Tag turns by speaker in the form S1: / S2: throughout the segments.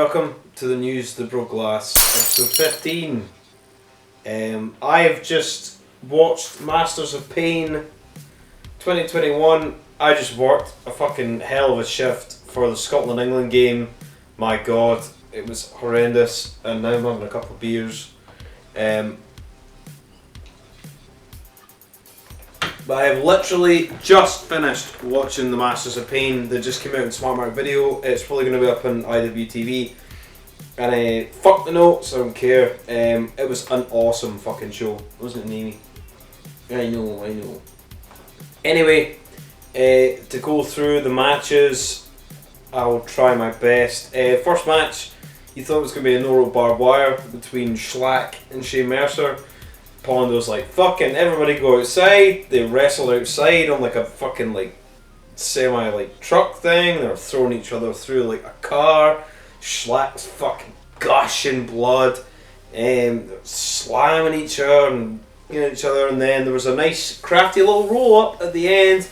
S1: welcome to the News That Broke Glass, episode 15. I've just watched Masters of Pain 2021. I just worked a fucking hell of a shift for the Scotland-England game. My god, it was horrendous, and now I'm having a couple of beers. But I have literally just finished watching the Masters of Pain that just came out in Smart Mark Video. It's probably going to be up on IWTV. And fuck the notes, I don't care. It was an awesome fucking show, wasn't it, Amy? I know. Anyway, to go through the matches, I'll try my best. First match, you thought it was going to be a no-rope barbed wire between Schlack and Shane Mercer. Pondo's like, fucking everybody go outside. They wrestled outside on like a fucking like semi like truck thing. They were throwing each other through like a car. Schlack's fucking gushing blood. They were slamming each other and each other, and then there was a nice crafty little roll up at the end.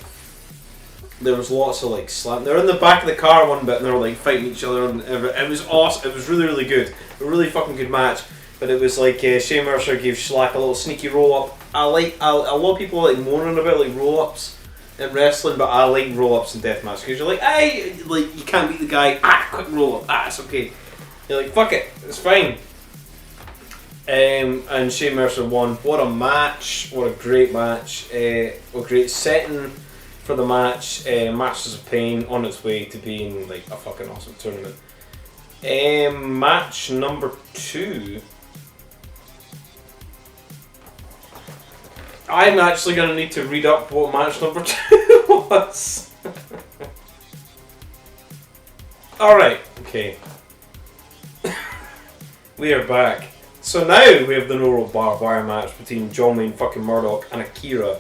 S1: There was lots of like slam. They were in the back of the car one bit and they were like fighting each other, and it was awesome. It was really good. A really fucking good match. But it was like Shane Mercer gave Schlack a little sneaky roll up. A lot of people like moaning about like roll ups in wrestling, but I like roll ups in deathmatch because you're like, hey, like you can't beat the guy. Quick roll up. It's okay. You're like, fuck it, it's fine. And Shane Mercer won. What a match! What a great match! A great setting for the match. Masters of Pain on its way to being like a fucking awesome tournament. Match number 2. I'm actually going to need to read up what match number 2 was. Alright, okay. We are back. So now we have the no-rope barbed wire match between John Wayne fucking Murdoch and Akira.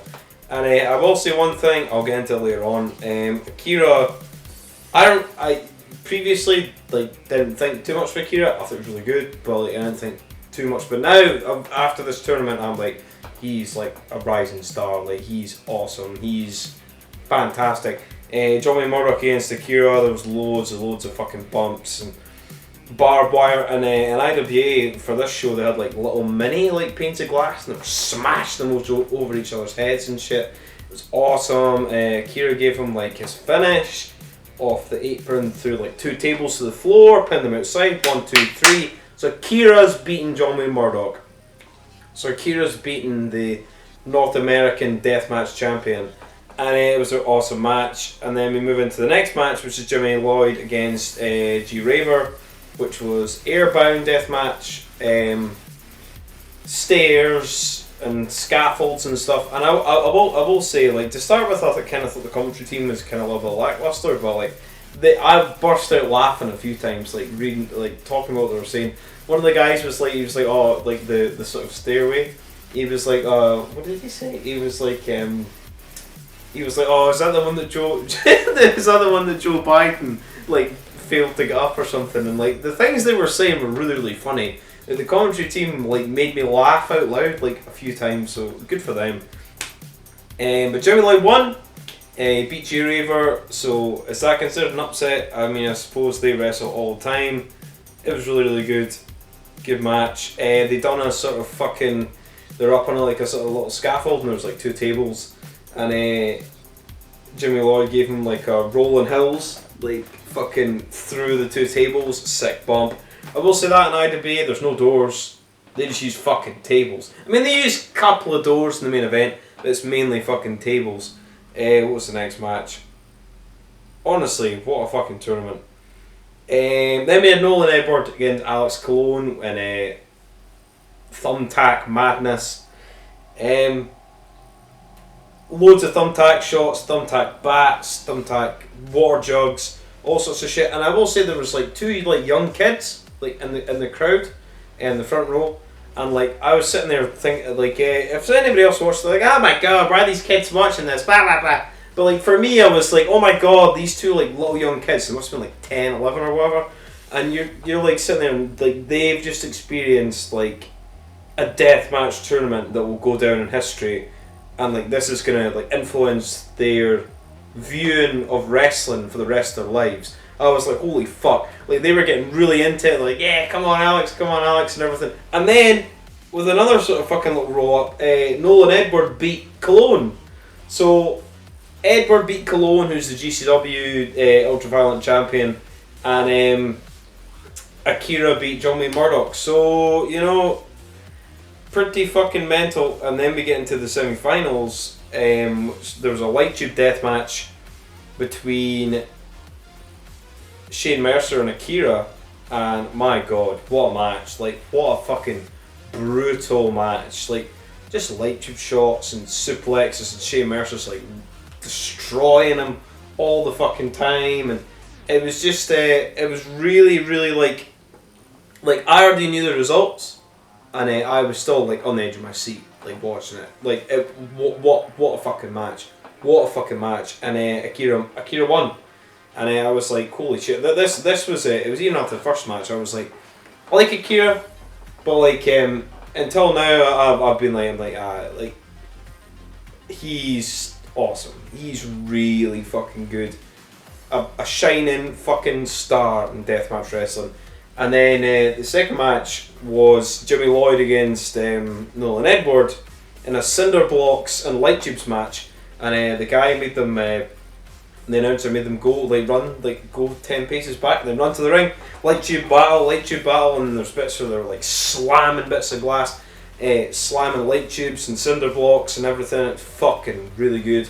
S1: And I will say one thing, I'll get into it later on. Akira, I previously didn't think too much of Akira. I thought it was really good, but I didn't think too much. But now, after this tournament, I'm like, he's like a rising star. Like, he's awesome. He's fantastic. John Wayne Murdoch against Akira, there was loads of fucking bumps and barbed wire. And IWA, for this show, they had like little mini like painted glass and they were smashing them over each other's heads and shit. It was awesome. Akira gave him like his finish off the apron through like 2 tables to the floor, pinned them outside, 1, 2, 3. So Akira's beating John Wayne Murdoch. So Akira's beating the North American Deathmatch champion. And it was an awesome match. And then we move into the next match, which is Jimmy Lloyd against G Raver, which was airbound deathmatch, stairs and scaffolds and stuff. And I will say, like, to start with, I thought the commentary team was kind of a little bit lackluster, but like, I burst out laughing a few times, like reading, like talking about what they were saying. One of the guys was like, oh, like the sort of stairway. He was like, what did he say? He was like, oh, is that the one that Joe Biden like failed to get up or something? And like the things they were saying were really funny. Like, the commentary team like made me laugh out loud like a few times, so good for them. But Jimmy Lloyd won. Beat G Raver. So is that considered an upset? I mean, I suppose they wrestle all the time. It was really good. Good match. They done a sort of fucking. They're up on like a sort of little scaffold, and there was like 2 tables, and Jimmy Lloyd gave him like a rolling hills, like fucking through the 2 tables. Sick bump. I will say that in IWA, there's no doors. They just use fucking tables. I mean, they use a couple of doors in the main event, but it's mainly fucking tables. What was the next match? Honestly, what a fucking tournament. Then we had Nolan Edward against Alex Colon and Thumbtack Madness. Loads of thumbtack shots, thumbtack bats, thumbtack water jugs, all sorts of shit. And I will say there was like 2 like young kids like in the crowd in the front row, and like I was sitting there thinking like if anybody else watched, they're like, oh my god, why are these kids watching this? Blah blah blah. But like for me, I was like, oh my god, these 2 like little young kids, they must have been like 10, 11 or whatever, and you're like sitting there and like they've just experienced like a deathmatch tournament that will go down in history, and like this is gonna like influence their viewing of wrestling for the rest of their lives. I was like, holy fuck. Like, they were getting really into it, like, yeah, come on Alex, and everything. And then, with another sort of fucking little roll up, Nolan Edward beat Cologne. So, Edward beat Cologne, who's the GCW Ultraviolent champion, and Akira beat John Wayne Murdoch. So, you know, pretty fucking mental. And then we get into the semi-finals. There was a light tube death match between Shane Mercer and Akira, and my god, what a match. Like, what a fucking brutal match. Like, just light tube shots and suplexes, and Shane Mercer's like destroying him all the fucking time, and it was just it was really, really like I already knew the results, and I was still like on the edge of my seat, like watching it. Like, what a fucking match. What a fucking match. And Akira won. And I was like, holy shit. This was it was even after the first match. I was like, I like Akira, but like until now I've been like he's awesome. He's really fucking good. A shining fucking star in deathmatch wrestling. And then the second match was Jimmy Lloyd against Nolan Edward in a cinder blocks and light tubes match. And the guy made them, the announcer made them go, go 10 paces back, and then run to the ring. Light tube battle, and there's bits where they're like slamming bits of glass, slamming light tubes and cinder blocks and everything. It's fucking really good.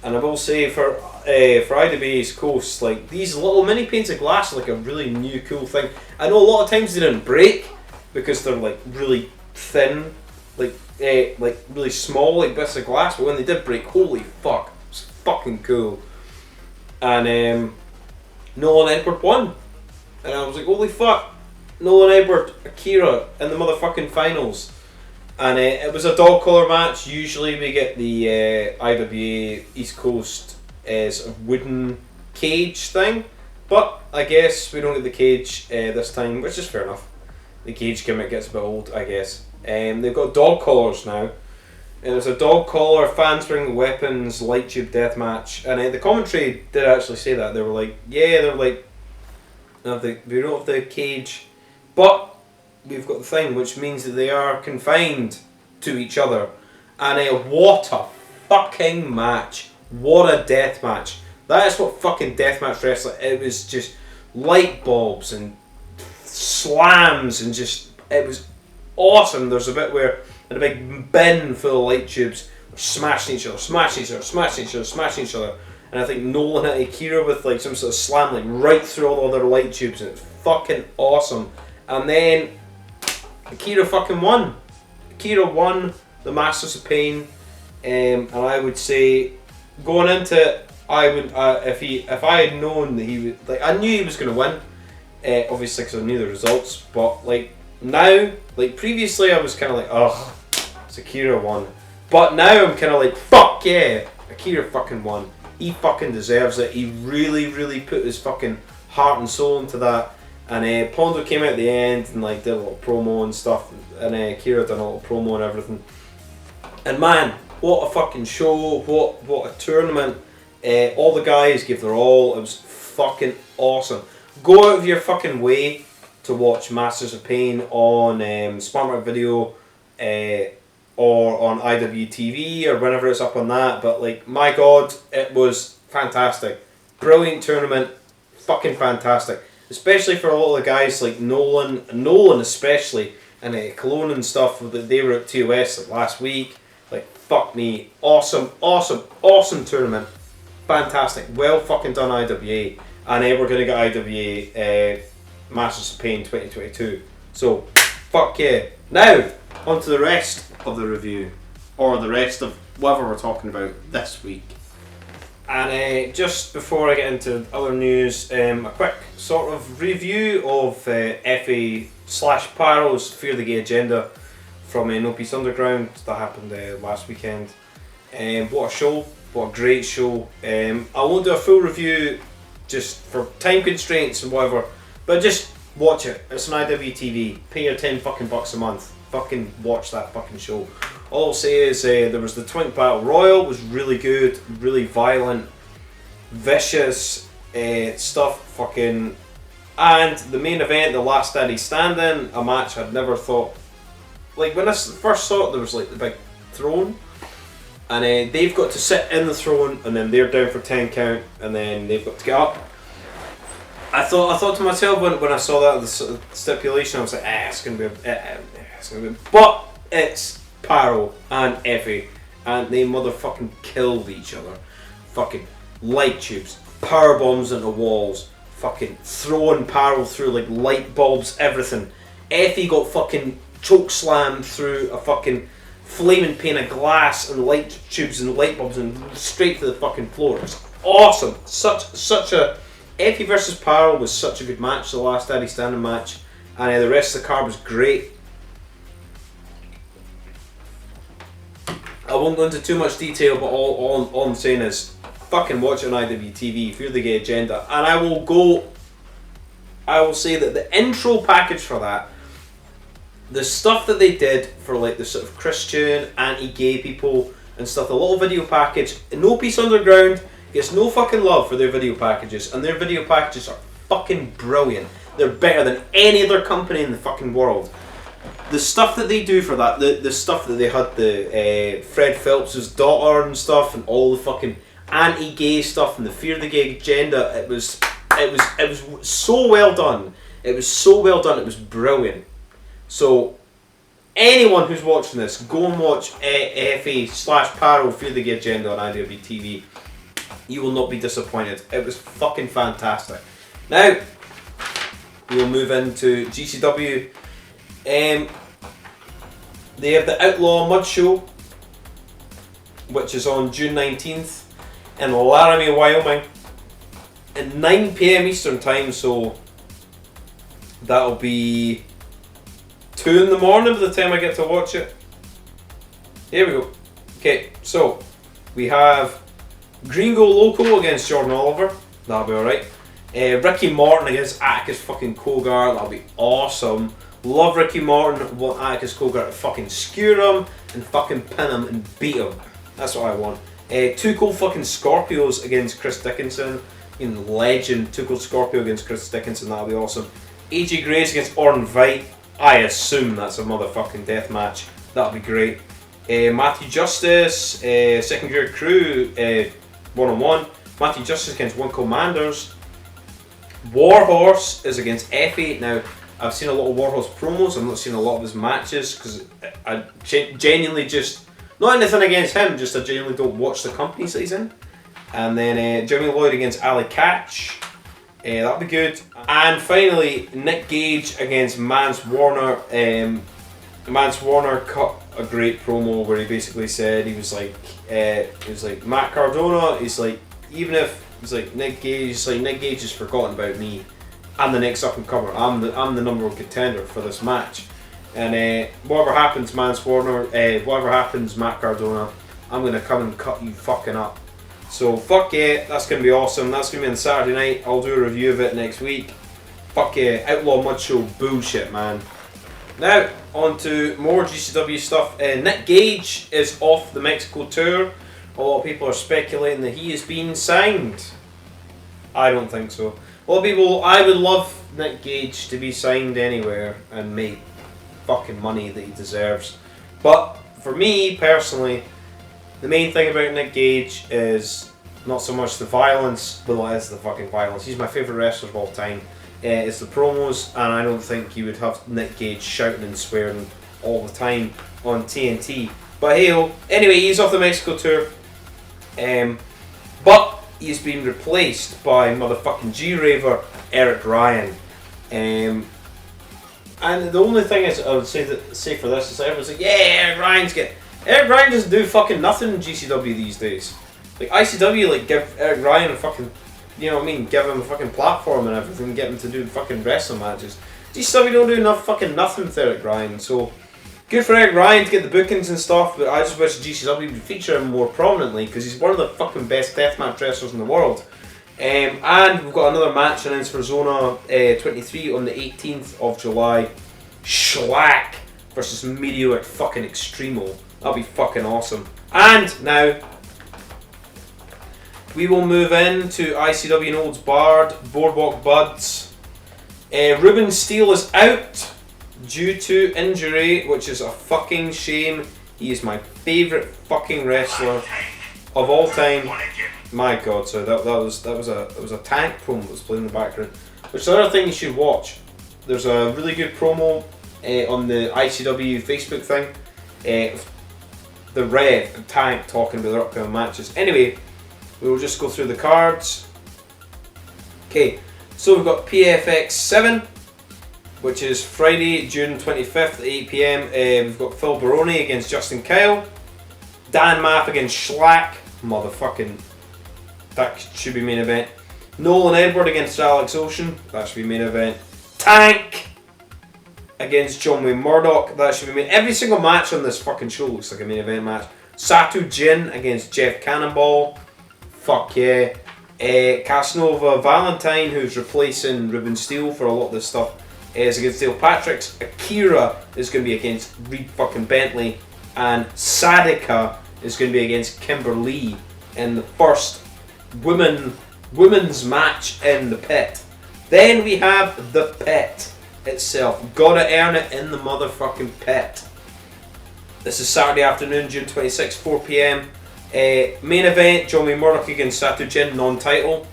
S1: And I will say for IWA East Coast, like, these little mini panes of glass are like a really new cool thing. I know a lot of times they didn't break because they're like really thin, like really small, like bits of glass, but when they did break, holy fuck, it was fucking cool. And Nolan Edward won, and I was like, holy fuck, Nolan Edward, Akira in the motherfucking finals. And it was a dog collar match. Usually we get the IWA East Coast as a wooden cage thing, but I guess we don't get the cage this time, which is fair enough. The cage gimmick gets a bit old, I guess. They've got dog collars now. And there's a dog collar, fans bring weapons, light tube death match. And the commentary did actually say that. They were like, yeah, they're like, we don't have the cage, but we've got the thing, which means that they are confined to each other. And what a fucking match. What a death match. That is what fucking deathmatch wrestling. It was just light bulbs and slams and just, it was awesome. There's a bit where in a big bin full of light tubes were smashing each other. And I think Nolan hit Akira with like some sort of slam like right through all the other light tubes, and it's fucking awesome. And then Akira fucking won. Akira won the Masters of Pain, and I would say going into it, I would if I had known that he would, like, I knew he was going to win, obviously because I knew the results, but like now, like previously I was kind of like, ugh, it's Akira won, but now I'm kind of like, fuck yeah, Akira fucking won. He fucking deserves it. He really put his fucking heart and soul into that. And Pondo came out at the end and like did a little promo and stuff, and Akira done a little promo and everything. And man, what a fucking show! What a tournament! All the guys gave their all. It was fucking awesome. Go out of your fucking way to watch Masters of Pain on SmartMark Video or on IWTV or whenever it's up on that. But like, my god, it was fantastic. Brilliant tournament. Fucking fantastic. Especially for a lot of the guys like Nolan especially, and Cologne and stuff. They were at TOS like last week. Like, fuck me, awesome tournament, fantastic, well fucking done IWA, and we're gonna get IWA Masters of Pain 2022. So, fuck yeah. Now, on to the rest of the review, or the rest of whatever we're talking about this week. And just before I get into other news, a quick sort of review of FA/Pyro's Fear the Gay Agenda from No Peace Underground that happened last weekend. What a show, what a great show. I won't do a full review just for time constraints and whatever, but just watch it. It's on IWTV. Pay your $10 fucking bucks a month. Fucking watch that fucking show. All I'll say is there was the Twink Battle Royal, was really good, really violent, vicious, stuff, fucking, and the main event, the Last Steady Standing, a match I'd never thought. Like when I first saw it, there was like the big throne, and they've got to sit in the throne, and then they're down for 10 count, and then they've got to get up. I thought to myself when I saw that the stipulation, I was like, it's gonna be but it's Paro and Effie, and they motherfucking killed each other. Fucking light tubes, power bombs into walls, fucking throwing Paro through like light bulbs, everything. Effie got fucking choke slammed through a fucking flaming pane of glass and light tubes and light bulbs and straight to the fucking floor. It was awesome. Such a Effie versus Paro was such a good match, the Last Steady Standing match, and the rest of the card was great. I won't go into too much detail, but all I'm saying is fucking watch it on IWTV, Fear the Gay Agenda, and I will say that the intro package for that, the stuff that they did for like the sort of Christian, anti-gay people and stuff, the little video package, No Peace Underground gets no fucking love for their video packages, and their video packages are fucking brilliant. They're better than any other company in the fucking world. The stuff that they do for that, the stuff that they had, the Fred Phelps' daughter and stuff, and all the fucking anti-gay stuff and the Fear the Gay Agenda, it was so well done. It was so well done. It was brilliant. So anyone who's watching this, go and watch FA/Paro Fear the Gay Agenda on IWTV. You will not be disappointed. It was fucking fantastic. Now we'll move into GCW. They have the Outlaw Mud show, which is on June 19th in Laramie, Wyoming, at 9 PM Eastern Time, so that'll be 2 in the morning by the time I get to watch it. Here we go. Okay, so we have Gringo Loco against Jordan Oliver. That'll be alright. Ricky Morton against Atticus fucking Cogar. That'll be awesome. Love Ricky Morton. Want Atticus Cogar to fucking skewer him and fucking pin him and beat him. That's what I want. Two Cold fucking Scorpios against Chris Dickinson. Legend. Two Cold Scorpio against Chris Dickinson. That'll be awesome. AJ Grace against Orton Vite. I assume that's a motherfucking death match. That'll be great. Matthew Justice, Second Gear Crew, one-on-one. Matthew Justice against One Commanders. Warhorse is against Effie. Now, I've seen a lot of Warhorse promos. I've not seen a lot of his matches because I genuinely just, not anything against him, just I genuinely don't watch the companies that he's in. And then Jimmy Lloyd against Ali Catch. That'll be good. And finally, Nick Gage against Mance Warner. Mance Warner cut a great promo where he basically said he was like Matt Cardona. He's like, even if he's like Nick Gage, he's like Nick Gage has forgotten about me. I'm the next up and comer. I'm the number one contender for this match. And whatever happens, Mance Warner. Whatever happens, Matt Cardona. I'm gonna come and cut you fucking up. So fuck yeah, that's going to be awesome. That's going to be on Saturday night. I'll do a review of it next week. Fuck yeah, Outlaw Mud show bullshit, man. Now, on to more GCW stuff. Nick Gage is off the Mexico tour. A lot of people are speculating that he is being signed. I don't think so. A lot of people, I would love Nick Gage to be signed anywhere and make fucking money that he deserves. But for me, personally, the main thing about Nick Gage is not so much the violence, but it is the fucking violence. He's my favourite wrestler of all time. It's the promos, and I don't think you would have Nick Gage shouting and swearing all the time on TNT. But hey, anyway, he's off the Mexico tour. But he's been replaced by motherfucking G-Raver Eric Ryan. And the only thing is, I would say for this is everyone's like, yeah, Eric Ryan doesn't do fucking nothing in GCW these days. Like ICW, like give Eric Ryan a fucking, you know what I mean, give him a fucking platform and everything, get him to do fucking wrestling matches. GCW don't do enough fucking nothing with Eric Ryan, so good for Eric Ryan to get the bookings and stuff, but I just wish GCW would feature him more prominently because he's one of the fucking best deathmatch wrestlers in the world. And we've got another match announced for Zona 23 on the 18th of July. Schlack versus Meteor fucking Extremo. That'll be fucking awesome. And now, We will move into ICW Olds Barred, Boardwalk Budz. Ruben Steele is out due to injury, which is a fucking shame. He is my favourite fucking wrestler of all time. My God, so that was a tank promo that was playing in the background. Which is another thing you should watch. There's a really good promo on the ICW Facebook thing. The Rev and Tank talking about their upcoming matches. Anyway, we will just go through the cards. Okay, so we've got PFX 7, which is Friday, June 25th at 8 PM. We've got Phil Baroni against Justin Kyle. Dan Maff against Schlack. Motherfucking. That should be main event. Nolan Edward against Alex Ocean. That should be main event. Tank against John Wayne Murdoch. That should be main. Every single match on this fucking show looks like a main event match. Satu Jin against Jeff Cannonball. Fuck yeah. Casanova Valentine, who's replacing Ruben Steele for a lot of this stuff, is against Dale Patricks. Akira is going to be against Reed fucking Bentley. And Sadika is going to be against Kimberly in the first women's match in the pit. Then we have the pit itself. Gotta earn it in the motherfucking pit. This is Saturday afternoon, June 26th, 4 PM. Main event, John Wayne Murdoch against Satu Jin, non-title.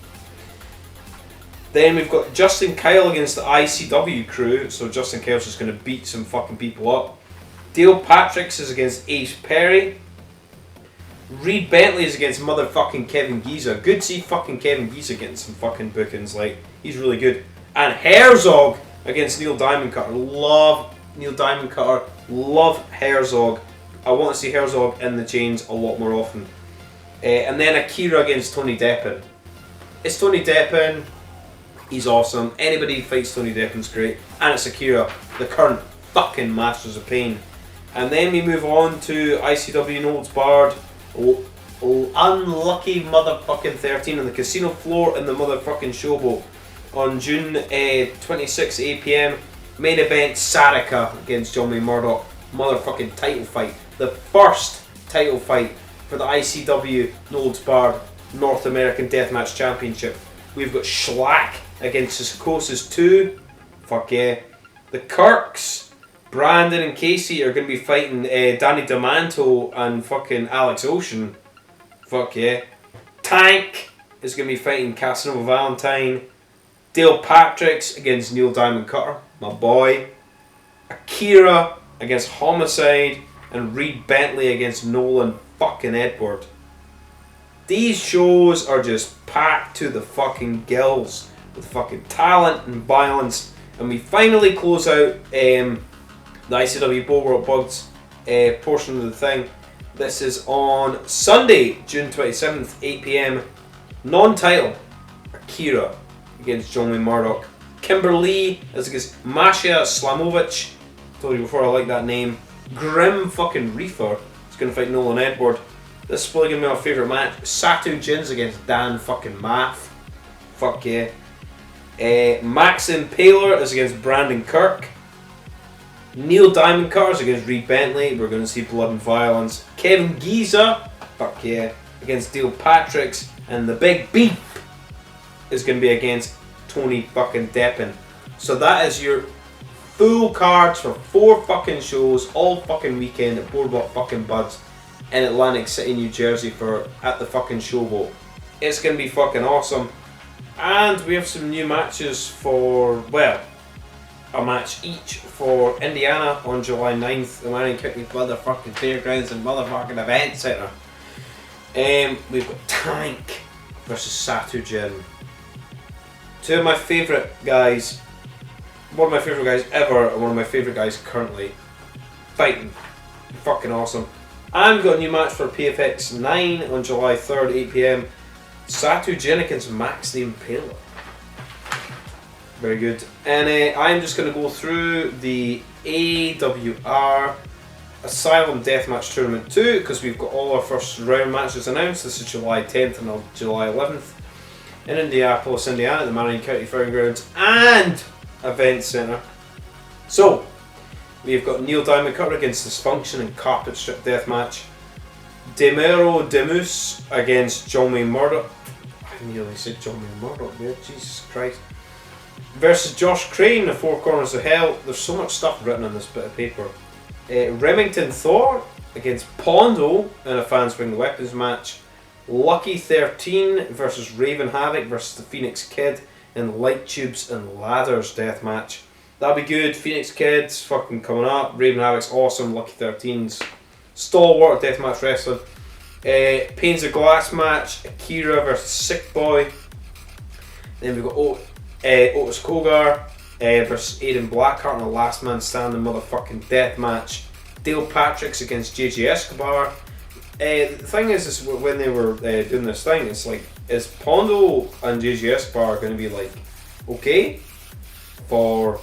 S1: Then we've got Justin Kyle against the ICW crew. So Justin Kyle's just going to beat some fucking people up. Dale Patricks is against Ace Perry. Reed Bentley is against motherfucking Kevin Giza. Good to see fucking Kevin Giza getting some fucking bookings. Like, he's really good. And Herzog against Neil Diamond Cutter. Love Neil Diamond Cutter. Love Herzog. I want to see Herzog in the chains a lot more often. And then Akira against Tony Deppen. It's Tony Deppen. He's awesome. Anybody who fights Tony Deppen's great. And it's Akira, the current fucking Masters of Pain. And then we move on to ICW Olds Barred. Unlucky motherfucking 13 on the casino floor in the motherfucking showboat. On June 26th, 8 PM. Main event, Sarika against John Wayne Murdoch. Motherfucking title fight. The first title fight for the ICW Olds Barred North American Deathmatch Championship. We've got Schlack against Psychosis 2. Fuck yeah. The Kirks, Brandon and Casey, are going to be fighting Danny D'Amanto and fucking Alex Ocean. Fuck yeah. Tank is going to be fighting Casanova Valentine. Dale Patricks against Neil Diamond Cutter, my boy. Akira against Homicide. And Reed Bentley against Nolan fucking Edward. These shows are just packed to the fucking gills with fucking talent and violence. And we finally close out the ICW Boardwalk Budz portion of the thing. This is on Sunday, June 27th, 8 PM. Non-title, Akira against John Wayne Murdoch. Kimberly is against Masha Slamovich. Told you before, I like that name. Grim fucking Reefer is going to fight Nolan Edward. This is probably going to be my favourite match. Satu Jin's against Dan fucking Math. Fuck yeah. Max Impaler is against Brandon Kirk. Neil Diamond Cutter is against Reed Bentley. We're going to see blood and violence. Kevin Giza, fuck yeah, against Dale Patricks. And the Big Beef is going to be against Tony fucking Deppen. So that is your full cards for 4 fucking shows all fucking weekend at Boardwalk fucking Budz in Atlantic City, New Jersey for at the fucking showboat. It's going to be fucking awesome. And we have some new matches for, well, a match each for Indiana on July 9th, the Marion County motherfucking Fairgrounds and motherfucking Event Centre. We've got Tank versus Satu Jin. Two of my favourite guys. One of my favourite guys ever and one of my favourite guys currently fighting. Fucking awesome. And we've got a new match for PFX 9 on July 3rd, 8 PM. Satu Jin against Max the Impaler. Very good. And I'm just going to go through the AWR Asylum Deathmatch Tournament 2 because we've got all our first round matches announced. This is July 10th and July 11th in Indianapolis, Indiana, at the Marion County Fairgrounds and Event Centre. So, we've got Neil Diamond Cutter against Dysfunction and Carpet Strip Deathmatch. Demero Demus against John Wayne Murdoch. I nearly said Johnny Murdoch there, Jesus Christ. Versus Josh Crane, the Four Corners of Hell. There's so much stuff written on this bit of paper. Remington Thor against Pondo in a Fans Bring the Weapons match. Lucky 13 versus Raven Havoc versus the Phoenix Kid in Light Tubes and Ladders death match. That'll be good. Phoenix Kid's fucking coming up. Raven Havoc's awesome. Lucky 13's stalwart deathmatch wrestling. Panes of Glass match. Akira versus Sick Boy. Then we've got Otis Kogar versus Aiden Blackheart in a last man standing motherfucking death match. Dale Patrick's against JJ Escobar. The thing is when they were doing this thing, it's like, is Pondo and JJ Escobar going to be like okay for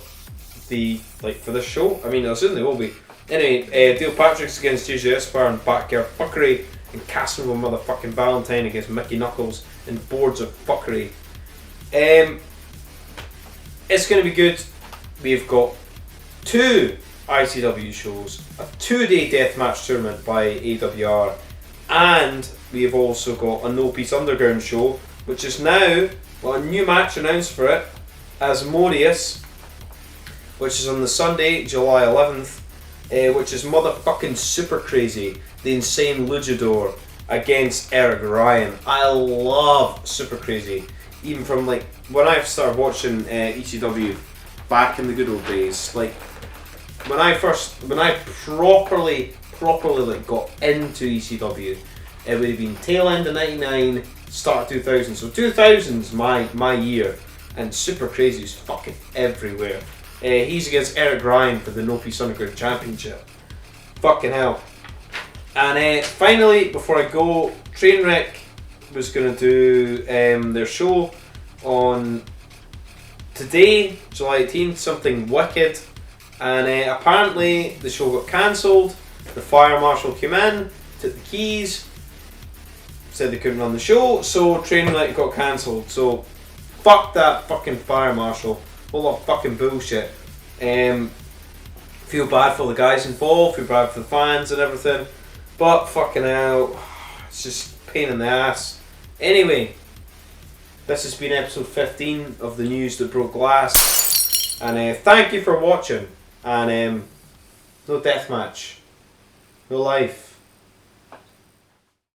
S1: the for this show? I mean, I assume they will be. Anyway, Dale Patrick's against JJ Escobar and Backyard Fuckery, and Casanova motherfucking Valentine against Mickey Knuckles and Boards of Fuckery. It's going to be good. We've got 2 ICW shows, a 2-day deathmatch tournament by AWR, and we've also got a No Peace Underground show, which is now got a new match announced for it, Asmodeus, which is on the Sunday, July 11th, which is motherfucking Super Crazy, the Insane Luchador, against Eric Ryan. I love Super Crazy, even from like when I started watching ECW back in the good old days. Like when I properly like got into ECW, it would have been tail end of '99, start of 2000. So 2000's my year, and Super Crazy is fucking everywhere. He's against Eric Ryan for the No Peace Underground Championship. Fucking hell. And finally, before I go, Trainwreck was going to do their show on today, July 18th, something wicked. And apparently the show got cancelled. The fire marshal came in, took the keys, said they couldn't run the show, so Trainwreck got cancelled. So fuck that fucking fire marshal. Whole lot of fucking bullshit. Feel bad for the guys involved, feel bad for the fans and everything, but fucking hell, it's just a pain in the ass. Anyway, this has been episode 15 of the News That Broke Glass, and thank you for watching. And no deathmatch, no life.